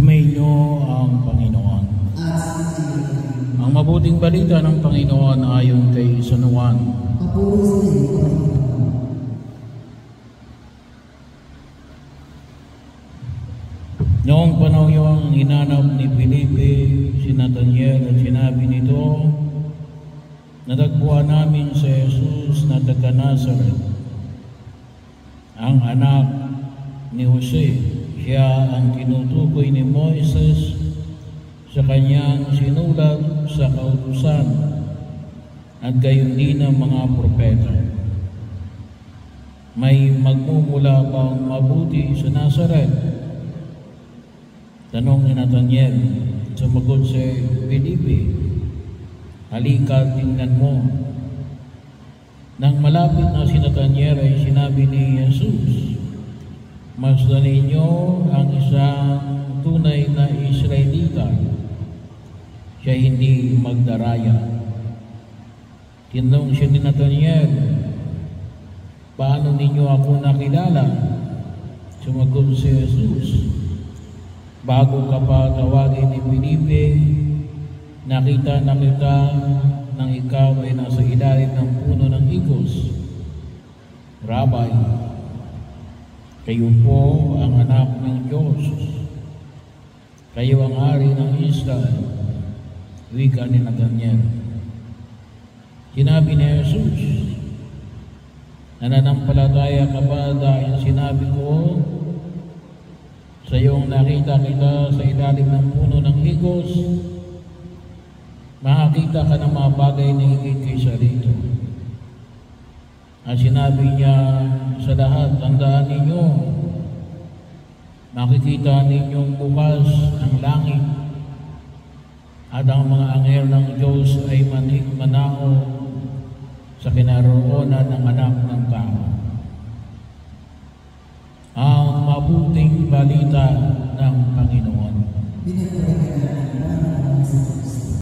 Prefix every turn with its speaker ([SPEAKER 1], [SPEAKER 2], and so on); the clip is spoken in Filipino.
[SPEAKER 1] Sumainyo ang Panginoon. Ang mabuting balita ng Panginoon ayon kay San Juan. Noong panahon yung hinanap ni Felipe si Nathaniel at sinabi nito, natagpuan namin si Jesus na taga Nazaret, ang anak ni Jose. Siya ang tinutukoy ni Moises sa kanyang sinulat sa kautusan at gayon din ang mga propeta. May magmumula bang mabuti sa Nazaret? Tanong ni Nathaniel. Sumagot si Felipe, halika tingnan mo. Nang malapit na si Nathaniel ay sinabi ni Jesus, masdan ninyo ang isang tunay na Israelita, siya hindi magdaraya. Tinanong siya ni Nathaniel, paano ninyo ako nakilala? Sumagot si Jesus, bago ka pa tawagin ni Felipe, nakita na kita nang ikaw ay nasa ilalim ng puno ng higos. Rabbi, kayo po ang anak ng Diyos. Kayo ang hari ng Israel. Wika ni Nathaniel. Sinabi ni Jesus, nananampalataya ka ba dahil sinabi ko sa iyong nakita kita sa ilalim ng puno ng higos? Makakita ka ng mga bagay na higit kaysa rito. At sinabi niya sa lahat, tandaan ninyo, makikita ninyong bukas ang langit at ang mga anghel ng Diyos ay manao sa kinaroroonan ng anak ng tao. Ang mabuting balita ng Panginoon.